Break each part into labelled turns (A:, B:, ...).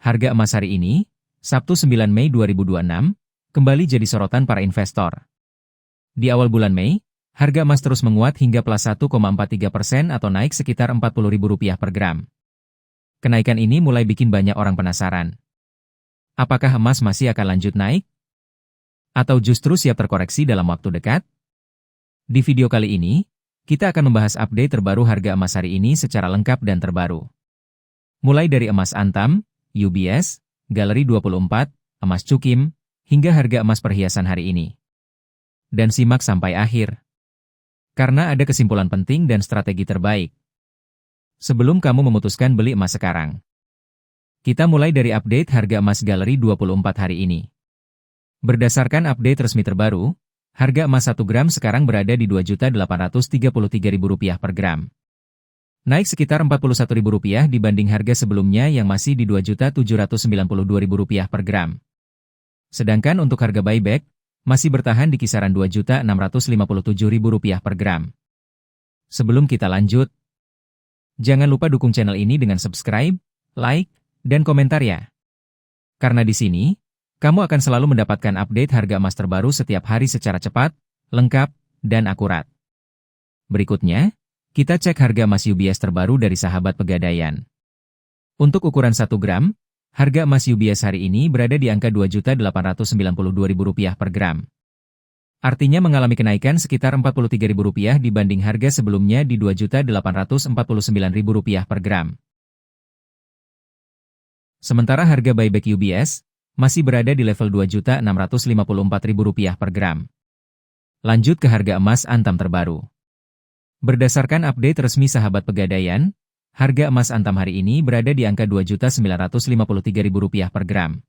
A: Harga emas hari ini, Sabtu 9 Mei 2026, kembali jadi sorotan para investor. Di awal bulan Mei, harga emas terus menguat hingga plus 1,43% atau naik sekitar Rp40.000 per gram. Kenaikan ini mulai bikin banyak orang penasaran. Apakah emas masih akan lanjut naik? Atau justru siap terkoreksi dalam waktu dekat? Di video kali ini, kita akan membahas update terbaru harga emas hari ini secara lengkap dan terbaru. Mulai dari emas Antam, UBS, Galeri 24, emas Cukim, hingga harga emas perhiasan hari ini. Dan simak sampai akhir. Karena ada kesimpulan penting dan strategi terbaik. Sebelum kamu memutuskan beli emas sekarang. Kita mulai dari update harga emas Galeri 24 hari ini. Berdasarkan update resmi terbaru, harga emas 1 gram sekarang berada di Rp2.833.000 per gram. Naik sekitar Rp41.000 dibanding harga sebelumnya yang masih di Rp2.792.000 per gram. Sedangkan untuk harga buyback, masih bertahan di kisaran Rp2.657.000 per gram. Sebelum kita lanjut, jangan lupa dukung channel ini dengan subscribe, like, dan komentar ya. Karena di sini, kamu akan selalu mendapatkan update harga emas terbaru setiap hari secara cepat, lengkap, dan akurat. Berikutnya, kita cek harga emas UBS terbaru dari sahabat Pegadaian. Untuk ukuran 1 gram, harga emas UBS hari ini berada di angka Rp2.892.000 per gram. Artinya mengalami kenaikan sekitar Rp43.000 dibanding harga sebelumnya di Rp2.849.000 per gram. Sementara harga buyback UBS masih berada di level Rp2.654.000 per gram. Lanjut ke harga emas Antam terbaru. Berdasarkan update resmi sahabat Pegadaian, harga emas Antam hari ini berada di angka Rp2.953.000 per gram.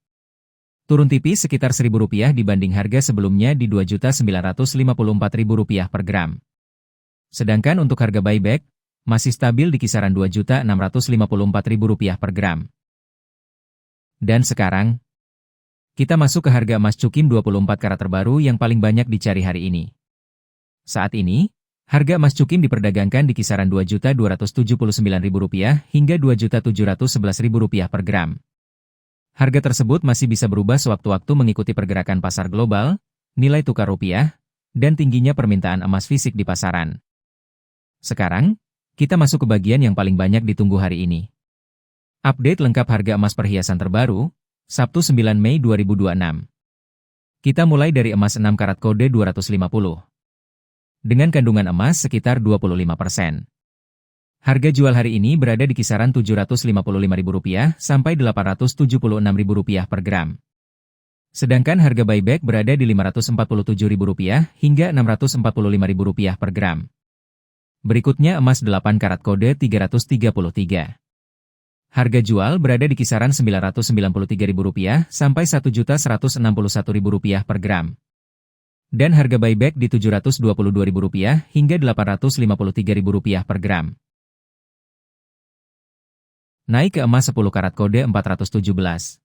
A: Turun tipis sekitar Rp1.000 dibanding harga sebelumnya di Rp2.954.000 per gram. Sedangkan untuk harga buyback, masih stabil di kisaran Rp2.654.000 per gram. Dan sekarang, kita masuk ke harga emas Cukim 24 karat terbaru yang paling banyak dicari hari ini. Saat ini, harga emas Cukim diperdagangkan di kisaran Rp2.279.000 hingga Rp2.711.000 per gram. Harga tersebut masih bisa berubah sewaktu-waktu mengikuti pergerakan pasar global, nilai tukar rupiah, dan tingginya permintaan emas fisik di pasaran. Sekarang, kita masuk ke bagian yang paling banyak ditunggu hari ini. Update lengkap harga emas perhiasan terbaru, Sabtu 9 Mei 2026. Kita mulai dari emas 6 karat kode 250. Dengan kandungan emas sekitar 25%. Harga jual hari ini berada di kisaran Rp755.000 sampai Rp876.000 per gram. Sedangkan harga buyback berada di Rp547.000 hingga Rp645.000 per gram. Berikutnya emas 8 karat kode 333. Harga jual berada di kisaran Rp993.000 sampai Rp1.161.000 per gram. Dan harga buyback di Rp722.000 hingga Rp853.000 per gram. Naik ke emas 10 karat kode 417.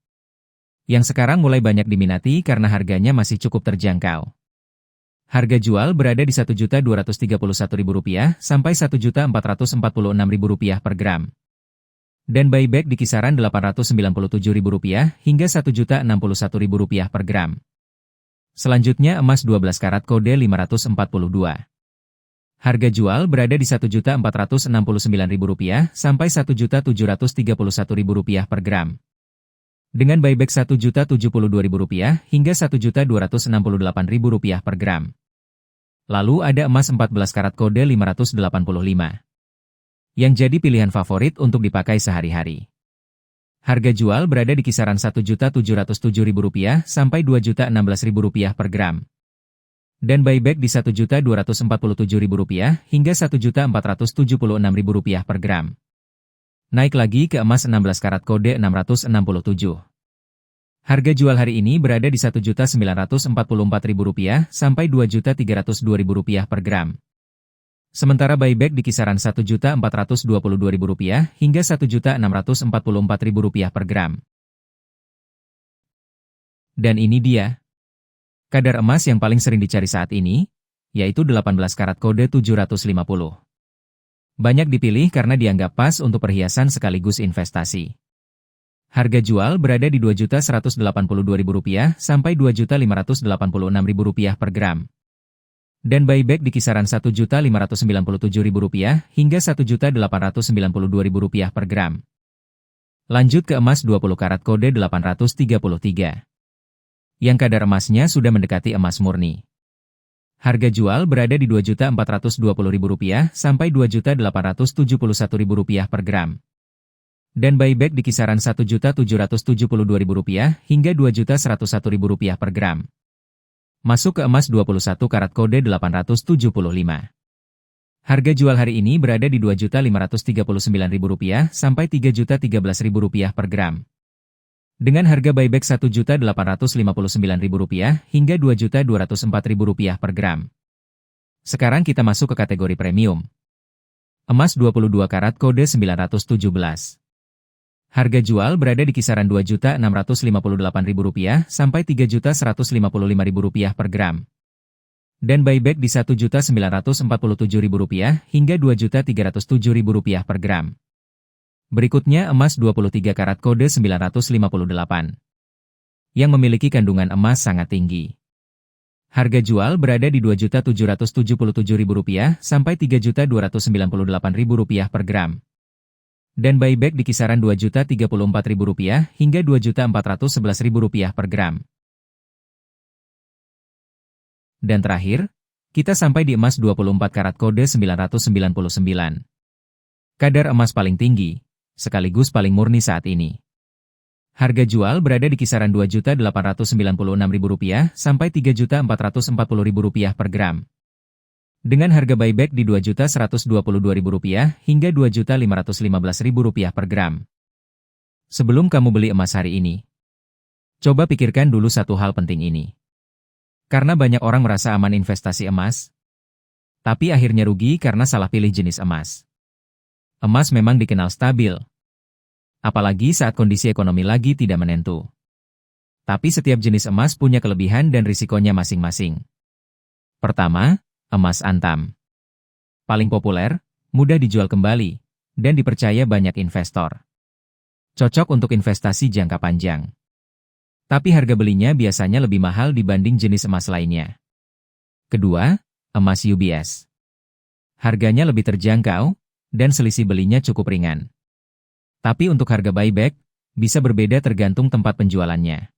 A: Yang sekarang mulai banyak diminati karena harganya masih cukup terjangkau. Harga jual berada di Rp1.231.000 sampai Rp1.446.000 per gram. Dan buyback di kisaran Rp897.000 hingga Rp1.061.000 per gram. Selanjutnya emas 12 karat kode 542. Harga jual berada di Rp1.469.000 sampai Rp1.731.000 per gram. Dengan buyback Rp1.072.000 hingga Rp1.268.000 per gram. Lalu ada emas 14 karat kode 585. Yang jadi pilihan favorit untuk dipakai sehari-hari. Harga jual berada di kisaran Rp1.707.000 sampai Rp2.016.000 per gram. Dan buyback di Rp1.247.000 hingga Rp1.476.000 per gram. Naik lagi ke emas 16 karat kode 667. Harga jual hari ini berada di Rp1.944.000 sampai Rp2.302.000 per gram. Sementara buyback di kisaran Rp1.422.000 hingga Rp1.644.000 per gram. Dan ini dia. Kadar emas yang paling sering dicari saat ini, yaitu 18 karat kode 750. Banyak dipilih karena dianggap pas untuk perhiasan sekaligus investasi. Harga jual berada di Rp2.182.000 sampai Rp2.586.000 per gram. Dan buyback di kisaran Rp1.597.000 hingga Rp1.892.000 per gram. Lanjut ke emas 20 karat kode 833. Yang kadar emasnya sudah mendekati emas murni. Harga jual berada di Rp2.420.000 sampai Rp2.871.000 per gram. Dan buyback di kisaran Rp1.772.000 hingga Rp2.101.000 per gram. Masuk ke emas 21 karat kode 875. Harga jual hari ini berada di Rp2.539.000 sampai Rp3.013.000 per gram. Dengan harga buyback Rp1.859.000 hingga Rp2.204.000 per gram. Sekarang kita masuk ke kategori premium. Emas 22 karat kode 917. Harga jual berada di kisaran Rp2.658.000 sampai Rp3.155.000 per gram. Dan buyback di Rp1.947.000 hingga Rp2.307.000 per gram. Berikutnya emas 23 karat kode 958. Yang memiliki kandungan emas sangat tinggi. Harga jual berada di Rp2.777.000 sampai Rp3.298.000 per gram. Dan buyback di kisaran Rp2.034.000 hingga Rp2.411.000 per gram. Dan terakhir, kita sampai di emas 24 karat kode 999. Kadar emas paling tinggi, sekaligus paling murni saat ini. Harga jual berada di kisaran Rp2.896.000 sampai Rp3.440.000 per gram. Dengan harga buyback di Rp2.122.000 hingga Rp2.515.000 per gram. Sebelum kamu beli emas hari ini, coba pikirkan dulu satu hal penting ini. Karena banyak orang merasa aman investasi emas, tapi akhirnya rugi karena salah pilih jenis emas. Emas memang dikenal stabil, apalagi saat kondisi ekonomi lagi tidak menentu. Tapi setiap jenis emas punya kelebihan dan risikonya masing-masing. Pertama, emas antam. Paling populer, mudah dijual kembali, dan dipercaya banyak investor. Cocok untuk investasi jangka panjang. Tapi harga belinya biasanya lebih mahal dibanding jenis emas lainnya. Kedua, emas UBS. Harganya lebih terjangkau, dan selisih belinya cukup ringan. Tapi untuk harga buyback, bisa berbeda tergantung tempat penjualannya.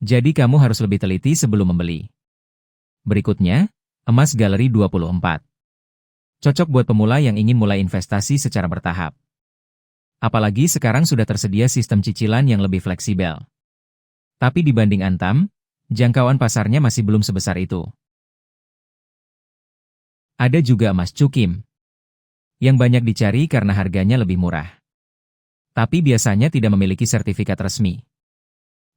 A: Jadi kamu harus lebih teliti sebelum membeli. Berikutnya, emas Galeri 24. Cocok buat pemula yang ingin mulai investasi secara bertahap. Apalagi sekarang sudah tersedia sistem cicilan yang lebih fleksibel. Tapi dibanding antam, jangkauan pasarnya masih belum sebesar itu. Ada juga emas cukim, yang banyak dicari karena harganya lebih murah. Tapi biasanya tidak memiliki sertifikat resmi.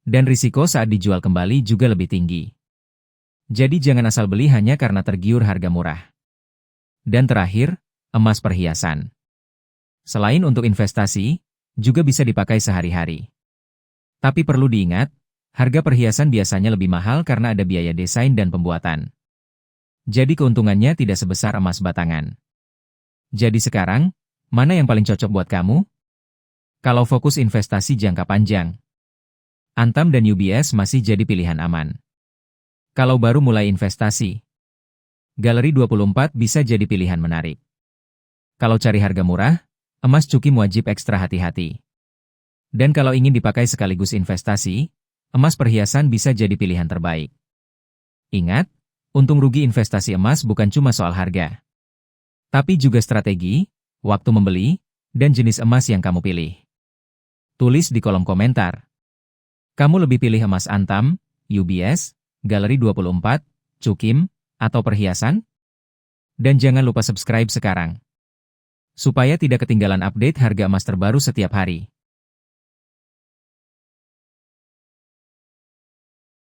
A: Dan risiko saat dijual kembali juga lebih tinggi. Jadi jangan asal beli hanya karena tergiur harga murah. Dan terakhir, emas perhiasan. Selain untuk investasi, juga bisa dipakai sehari-hari. Tapi perlu diingat, harga perhiasan biasanya lebih mahal karena ada biaya desain dan pembuatan. Jadi keuntungannya tidak sebesar emas batangan. Jadi sekarang, mana yang paling cocok buat kamu? Kalau fokus investasi jangka panjang, antam dan UBS masih jadi pilihan aman. Kalau baru mulai investasi, Galeri 24 bisa jadi pilihan menarik. Kalau cari harga murah, emas cukim wajib ekstra hati-hati. Dan kalau ingin dipakai sekaligus investasi, emas perhiasan bisa jadi pilihan terbaik. Ingat, untung rugi investasi emas bukan cuma soal harga. Tapi juga strategi, waktu membeli, dan jenis emas yang kamu pilih. Tulis di kolom komentar. Kamu lebih pilih emas antam, UBS, Galeri 24, cukim, atau perhiasan? Dan jangan lupa subscribe sekarang, supaya tidak ketinggalan update harga emas terbaru setiap hari.